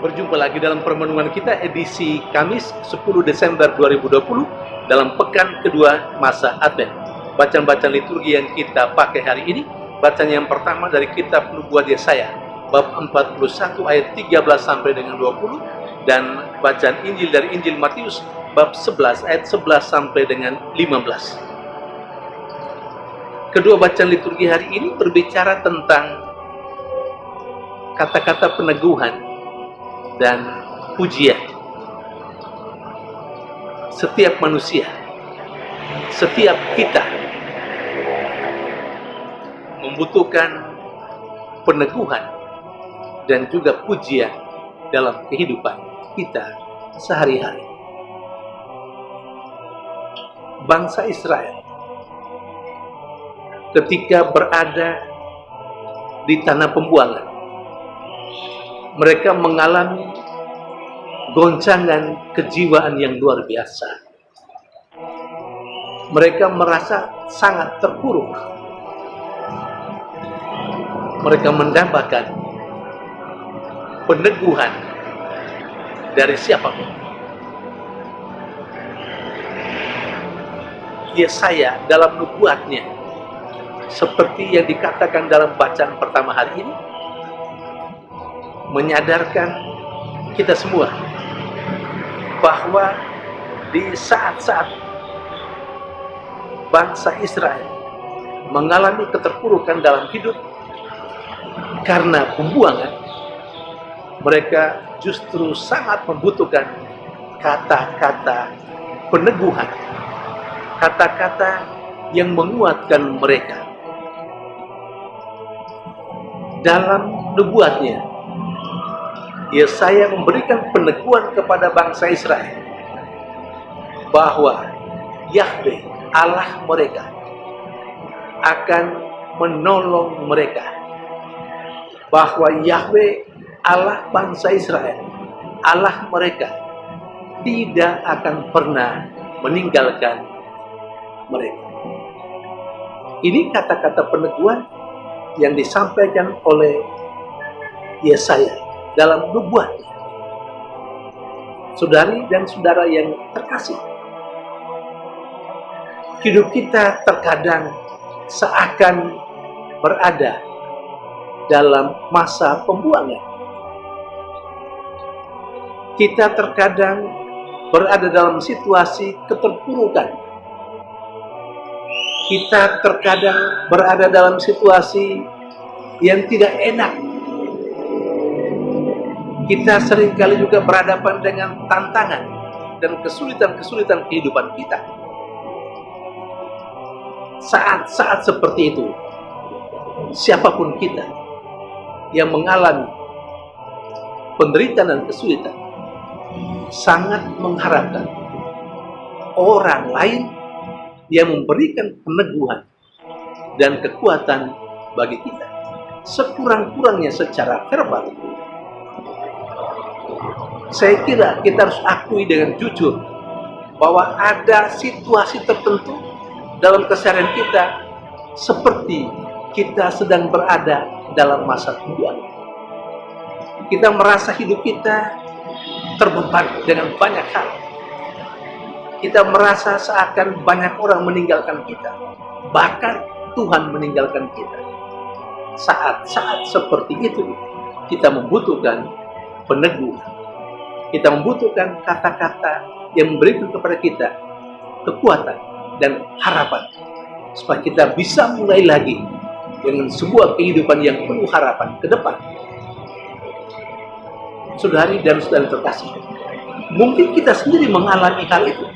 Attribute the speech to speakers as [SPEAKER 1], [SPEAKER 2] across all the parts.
[SPEAKER 1] Berjumpa lagi dalam permenungan kita edisi Kamis 10 Desember 2020 dalam pekan kedua masa Advent. Bacaan-bacaan liturgi yang kita pakai hari ini, bacaan yang pertama dari kitab Nubuat Yesaya bab 41 ayat 13 sampai dengan 20, dan bacaan Injil dari Injil Matius bab 11 ayat 11 sampai dengan 15. Kedua bacaan liturgi hari ini berbicara tentang kata-kata peneguhan dan pujian. Setiap manusia, setiap kita membutuhkan peneguhan dan juga pujian dalam kehidupan kita sehari-hari. Bangsa Israel ketika berada di tanah pembuangan, mereka mengalami goncangan kejiwaan yang luar biasa. Mereka merasa sangat terpuruk. Mereka mendapatkan peneguhan dari siapapun. Yesaya dalam nubuatnya, seperti yang dikatakan dalam bacaan pertama hari ini, menyadarkan kita semua bahwa di saat-saat bangsa Israel mengalami keterpurukan dalam hidup karena pembuangan, mereka justru sangat membutuhkan kata-kata peneguhan, kata-kata yang menguatkan mereka. Dalam nubuatnya, Yesaya memberikan peneguhan kepada bangsa Israel bahwa Yahweh Allah mereka akan menolong mereka, bahwa Yahweh Allah bangsa Israel, Allah mereka, tidak akan pernah meninggalkan mereka. Ini kata-kata peneguhan yang disampaikan oleh Yesaya dalam nubuatnya. Saudari dan saudara yang terkasih, hidup kita terkadang seakan berada dalam masa pembuangan. Kita terkadang berada dalam situasi keterpurukan. Kita terkadang berada dalam situasi yang tidak enak. Kita seringkali juga berhadapan dengan tantangan dan kesulitan-kesulitan kehidupan kita. Saat-saat seperti itu, siapapun kita yang mengalami penderitaan dan kesulitan sangat mengharapkan orang lain yang memberikan peneguhan dan kekuatan bagi kita, sekurang-kurangnya secara verbal. Saya kira kita harus akui dengan jujur bahwa ada situasi tertentu dalam keseharian kita seperti kita sedang berada dalam masa pembuangan. Kita merasa hidup kita terbeban dengan banyak hal. Kita merasa seakan banyak orang meninggalkan kita, bahkan Tuhan meninggalkan kita. Saat-saat seperti itu, kita membutuhkan peneguhan. Kita membutuhkan kata-kata yang memberikan kepada kita kekuatan dan harapan, supaya kita bisa mulai lagi dengan sebuah kehidupan yang penuh harapan ke depan. Saudari dan saudara terkasih, mungkin kita sendiri mengalami hal itu,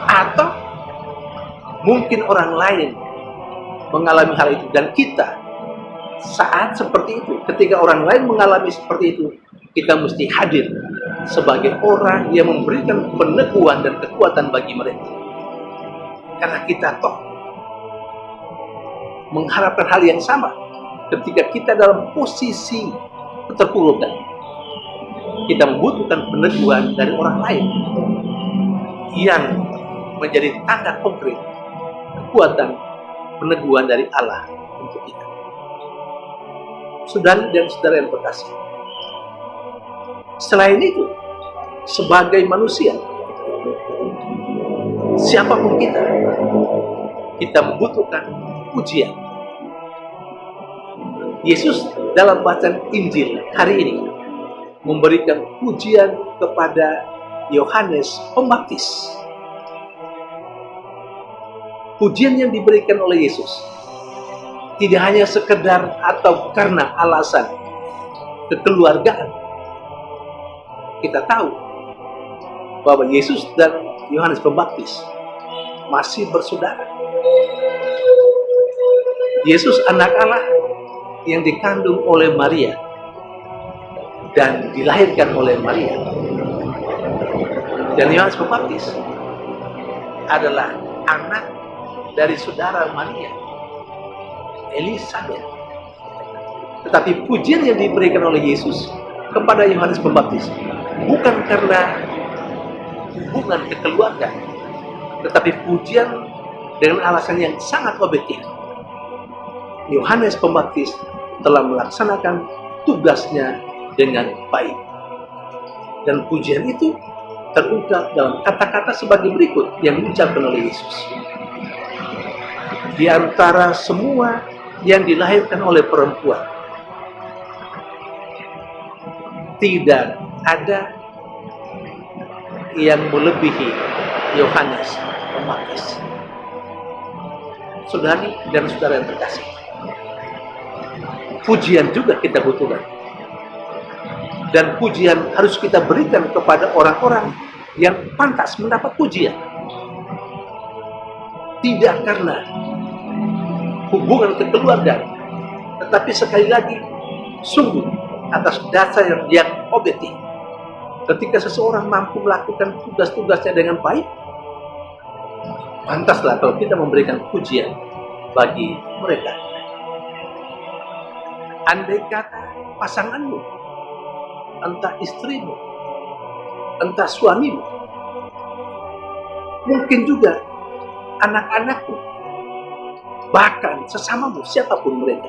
[SPEAKER 1] atau mungkin orang lain mengalami hal itu, dan kita saat seperti itu, ketika orang lain mengalami seperti itu, kita mesti hadir sebagai orang yang memberikan peneguhan dan kekuatan bagi mereka. Karena kita toh mengharapkan hal yang sama ketika kita dalam posisi keterpurukan. Kita membutuhkan peneguhan dari orang lain yang menjadi tanda konkret kekuatan peneguhan dari Allah untuk kita. Saudari dan saudara yang terkasih, Selain itu, sebagai manusia, siapapun kita membutuhkan pujian. Yesus dalam bacaan Injil hari ini memberikan pujian kepada Yohanes Pembaptis. Pujian yang diberikan oleh Yesus tidak hanya sekedar atau karena alasan kekeluargaan. Kita tahu bahwa Yesus dan Yohanes Pembaptis masih bersaudara. Yesus anak Allah yang dikandung oleh Maria dan dilahirkan oleh Maria. Dan Yohanes Pembaptis adalah anak dari saudara Maria, Elizabeth. Tetapi pujian yang diberikan oleh Yesus kepada Yohanes Pembaptis bukan karena hubungan kekeluargaan, tetapi pujian dengan alasan yang sangat objektif. Yohanes Pembaptis telah melaksanakan tugasnya dengan baik. Dan pujian itu terungkap dalam kata-kata sebagai berikut yang diucapkan oleh Yesus. Di antara semua yang dilahirkan oleh perempuan, tidak ada yang melebihi Yohanes Pembaptis. Saudari dan saudara yang terkasih, pujian juga kita butuhkan. Dan pujian harus kita berikan kepada orang-orang yang pantas mendapat pujian. Tidak karena hubungan kekeluargaan, tetapi sekali lagi sungguh atas dasar yang objektif. Ketika seseorang mampu melakukan tugas-tugasnya dengan baik, pantaslah kalau kita memberikan pujian bagi mereka. Andai kata pasanganmu, entah istrimu, entah suamimu, mungkin juga anak-anakmu, bahkan sesamamu, siapapun mereka,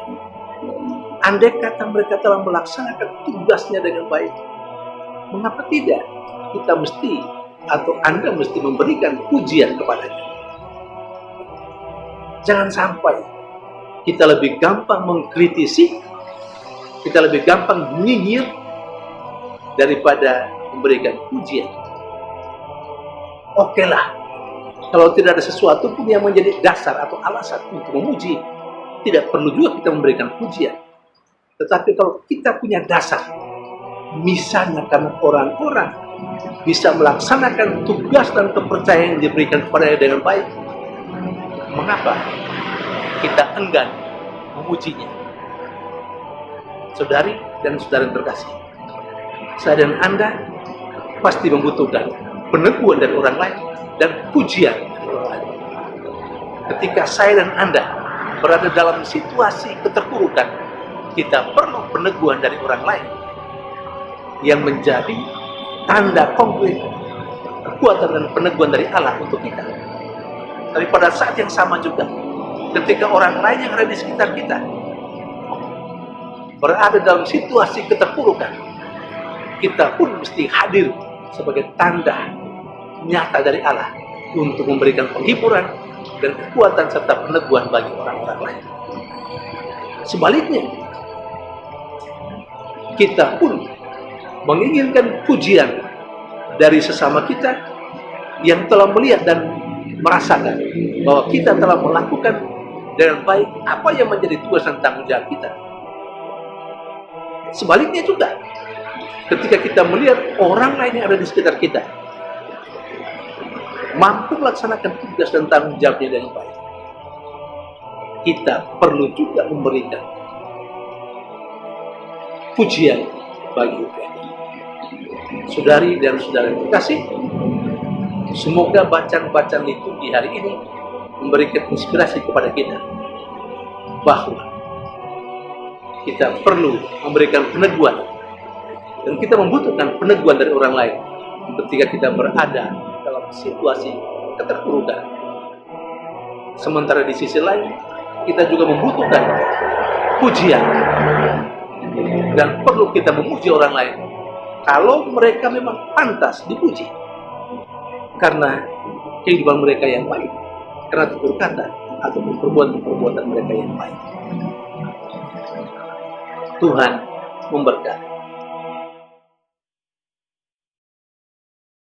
[SPEAKER 1] andai kata mereka telah melaksanakan tugasnya dengan baik, mengapa tidak kita mesti atau Anda mesti memberikan pujian kepadanya? Jangan sampai kita lebih gampang mengkritisi, kita lebih gampang menyinyir daripada memberikan pujian. Oke lah, kalau tidak ada sesuatu pun yang menjadi dasar atau alasan untuk memuji, tidak perlu juga kita memberikan pujian. Tetapi kalau kita punya dasar, misalnya karena orang-orang bisa melaksanakan tugas dan kepercayaan yang diberikan kepadanya dengan baik, mengapa kita enggan memujinya? Saudari dan saudara yang terkasih, saya dan Anda pasti membutuhkan peneguhan dari orang lain dan pujian dari orang lain. Ketika saya dan Anda berada dalam situasi keterpurukan, kita perlu peneguhan dari orang lain yang menjadi tanda konkret kekuatan dan peneguhan dari Allah untuk kita. Tapi pada saat yang sama juga, ketika orang lain yang ada di sekitar kita berada dalam situasi keterpurukan, kita pun mesti hadir sebagai tanda nyata dari Allah untuk memberikan penghiburan dan kekuatan serta peneguhan bagi orang-orang lain. Sebaliknya, kita pun menginginkan pujian dari sesama kita yang telah melihat dan merasakan bahwa kita telah melakukan dengan baik apa yang menjadi tugas dan tanggung jawab kita. Sebaliknya juga, ketika kita melihat orang lain yang ada di sekitar kita mampu melaksanakan tugas dan tanggung jawabnya dengan baik, kita perlu juga memberikan pujian bagi mereka. Saudari dan saudara yang terkasih, semoga bacaan-bacaan liturgi hari ini memberikan inspirasi kepada kita bahwa kita perlu memberikan peneguhan dan kita membutuhkan peneguhan dari orang lain ketika kita berada dalam situasi keterpurukan. Sementara di sisi lain, kita juga membutuhkan pujian dan perlu kita memuji orang lain kalau mereka memang pantas dipuji karena kehidupan mereka yang baik, karena tutur kata ataupun perbuatan-perbuatan mereka yang baik. Tuhan memberkati.